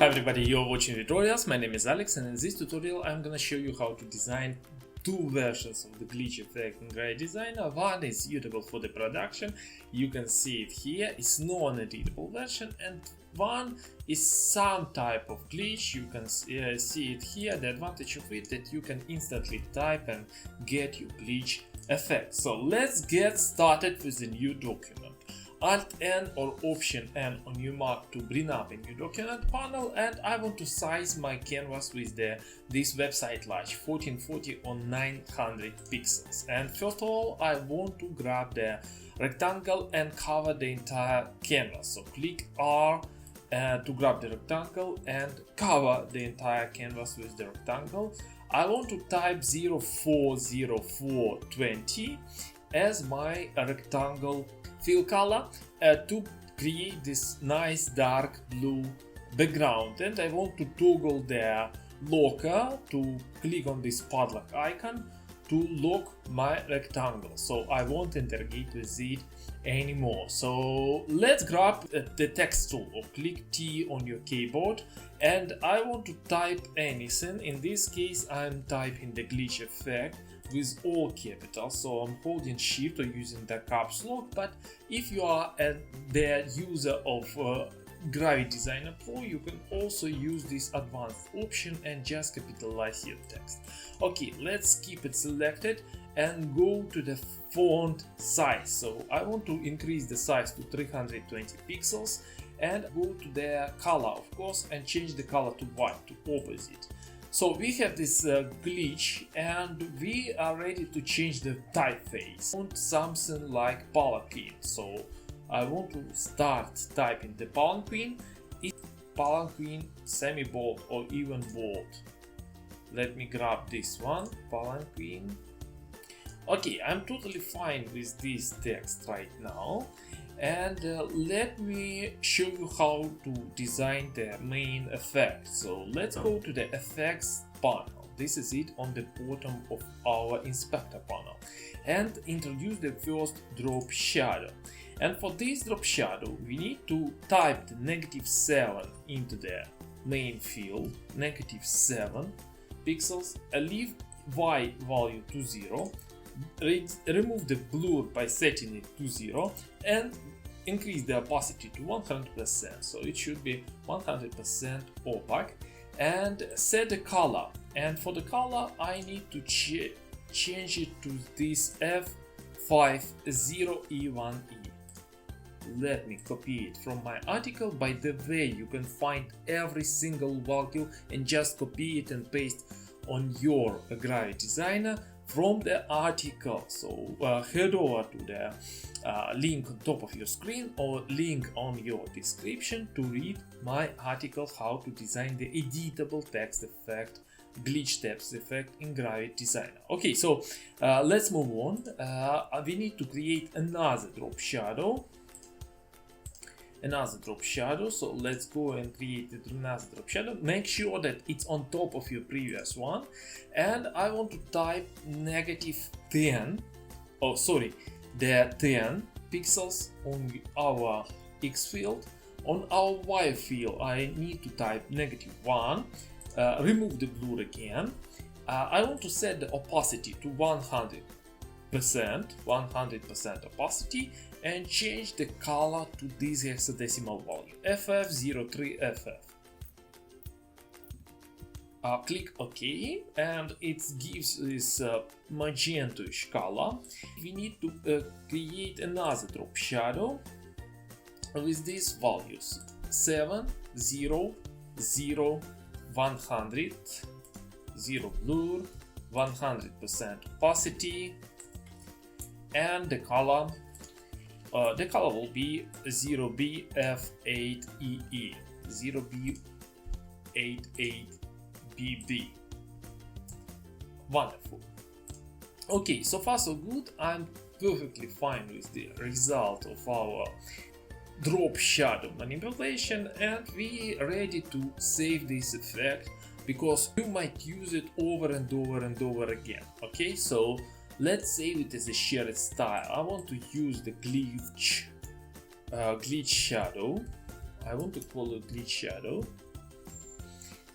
Hi everybody, you're watching Vitorials. My name is Alex, and in this tutorial I'm gonna show you how to design two versions of the glitch effect in Gravit Designer. One is suitable for the production, you can see it here, it's non-editable version, and one is some type of glitch, you can see it here. The advantage of it that you can instantly type and get your glitch effect. So let's get started with the new document. Alt-N or Option-N on your Mac to bring up a new document panel, and I want to size my canvas with this website large 1440 on 900 pixels. And first of all, I want to grab the rectangle and cover the entire canvas. So click R to grab the rectangle and cover the entire canvas with the rectangle. I want to type 040420 as my rectangle fill color to create this nice dark blue background, and I want to toggle the locker to click on this padlock icon to lock my rectangle, so I won't interagate with it anymore. So let's grab the text tool or click T on your keyboard, and I want to type anything. In this case I'm typing the glitch effect with all capitals, so I'm holding shift or using the caps lock. But if you are the user of Gravit Designer Pro, you can also use this advanced option and just capitalize your text. Okay, let's keep it selected and go to the font size. So I want to increase the size to 320 pixels and go to the color, of course, and change the color to white, to opposite. So we have this glitch, and we are ready to change the typeface. I want something like Palanquin, so I want to start typing the Palanquin. It's Palanquin semi-bold or even bold. Let me grab this one, Palanquin. Okay, I'm totally fine with this text right now. And let me show you how to design the main effect. So let's go to the effects panel. This is it on the bottom of our inspector panel, and introduce the first drop shadow. And for this drop shadow we need to type the -7 into the main field, -7 pixels, leave Y value to 0, remove the blur by setting it to 0, and increase the opacity to 100%, so it should be 100% opaque, and set the color. And for the color I need to change it to this F50E1E. Let me copy it from my article. By the way, you can find every single value and just copy it and paste on your Gravit Designer from the article. So head over to the link on top of your screen or link on your description to read my article how to design the editable text effect, glitch text effect in Gravit Designer. Okay, so let's move on. We need to create another drop shadow. So let's go and create another drop shadow. Make sure that it's on top of your previous one, and I want to type -10, the 10 pixels on our X field. On our Y field I need to type -1, remove the blur again. I want to set the opacity to 100% opacity, and change the color to this hexadecimal value, FF03FF. Click OK, and it gives this magenta-ish color. We need to create another drop shadow with these values: 7, 0, 0, 100, 0 blur, 100% opacity, and the color will be 0BF8EE, 0B88BB. Wonderful. Okay, so far so good. I'm perfectly fine with the result of our drop shadow manipulation, and we are ready to save this effect because you might use it over and over again. Okay, so let's save it as a shared style. I want to use the glitch shadow. I want to call it glitch shadow.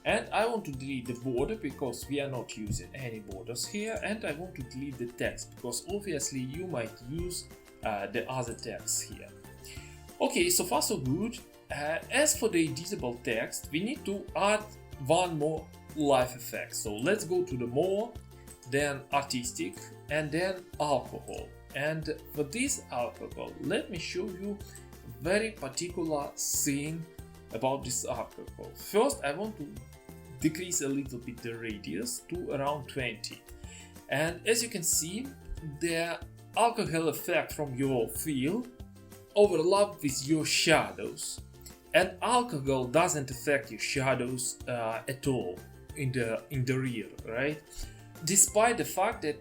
And I want to delete the border because we are not using any borders here, and I want to delete the text because obviously you might use the other text here. Okay, so far so good. As for the editable text, we need to add one more live effect. So let's go to the more, then artistic, and then alcohol. And for this alcohol, let me show you a very particular thing about this alcohol. First, I want to decrease a little bit the radius to around 20. And as you can see, the alcohol effect from your fill overlap with your shadows. And alcohol doesn't affect your shadows at all in the rear, right? Despite the fact that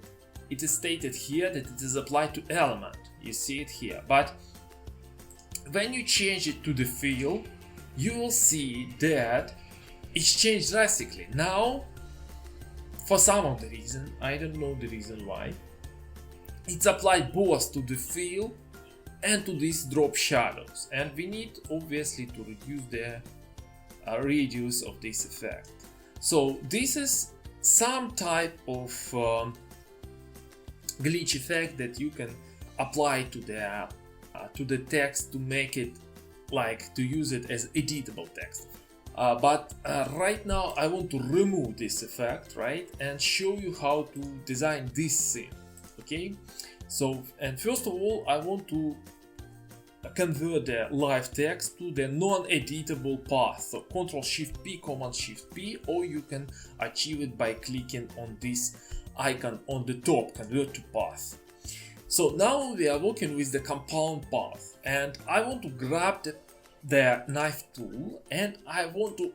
it is stated here that it is applied to element, you see it here. But when you change it to the fill, you will see that it's changed drastically. Now, for some of the reason, I don't know the reason why, it's applied both to the fill and to these drop shadows, and we need obviously to reduce the radius of this effect. So this is some type of glitch effect that you can apply to the text to make it like to use it as editable text. But right now I want to remove this effect, right, and show you how to design this scene. Okay, so, and first of all I want to convert the live text to the non-editable path. So Ctrl Shift P, Command Shift P, or you can achieve it by clicking on this icon on the top, convert to path. So now we are working with the compound path, and I want to grab the knife tool and I want to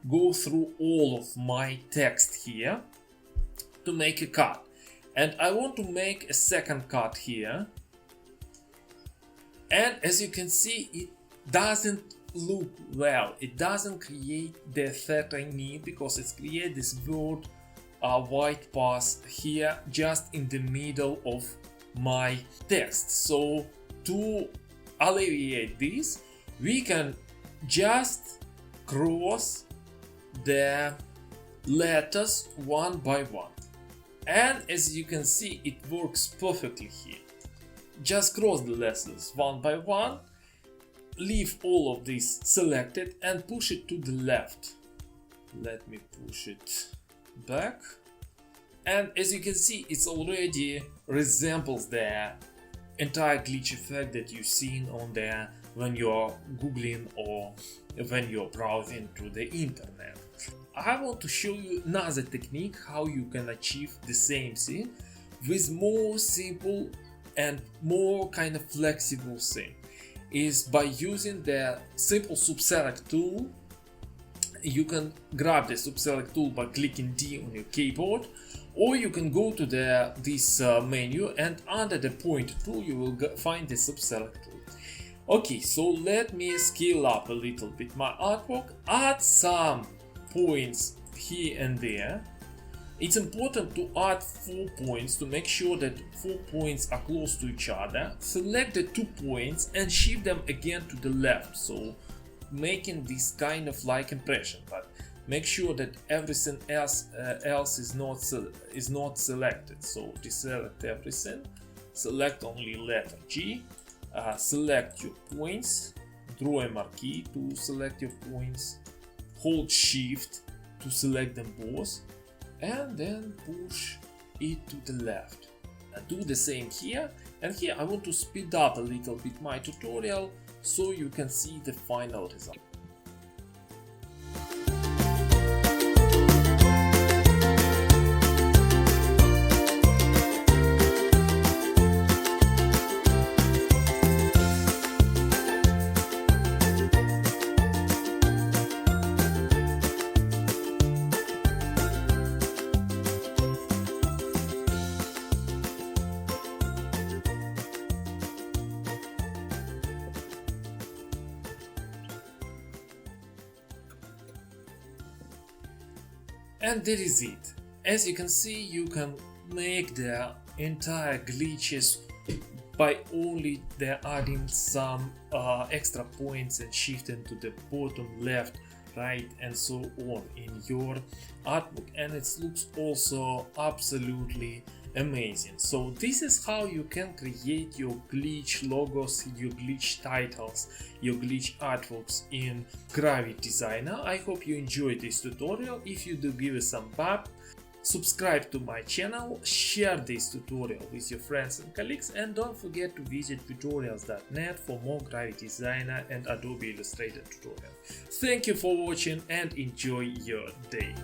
go through all of my text here to make a cut. And I want to make a second cut here. And as you can see, it doesn't look well. It doesn't create the effect I need because it's created this weird white path here just in the middle of my text. So to alleviate this, we can just cross the letters one by one. And as you can see, it works perfectly here. Just cross the letters one by one, leave all of this selected and push it to the left. Let me push it back. And as you can see, it already resembles the entire glitch effect that you've seen on there when you're googling or when you're browsing to the internet. I want to show you another technique how you can achieve the same thing with more simple and more kind of flexible thing, is by using the simple Subselect Tool. You can grab the Subselect Tool by clicking D on your keyboard, or you can go to this menu and under the Point tool you will find the Subselect Tool. Okay, so let me scale up a little bit my artwork, add some points here and there. It's important to add 4 points to make sure that 4 points are close to each other. Select the 2 points and shift them again to the left, so making this kind of like impression, but make sure that everything else is not selected. So deselect everything, select only letter G, select your points, draw a marquee to select your points, hold Shift to select them both, and then push it to the left. Do the same here, and here I want to speed up a little bit my tutorial so you can see the final result. And that is it. As you can see, you can make the entire glitches by only adding some extra points and shifting to the bottom left right, and so on in your artbook, and it looks also absolutely amazing. So this is how you can create your glitch logos, your glitch titles, your glitch artworks in Gravit Designer. I hope you enjoyed this tutorial. If you do, give it some up, subscribe to my channel, share this tutorial with your friends and colleagues, and don't forget to visit vitorials.net for more Gravit Designer and Adobe Illustrator tutorials. Thank you for watching and enjoy your day.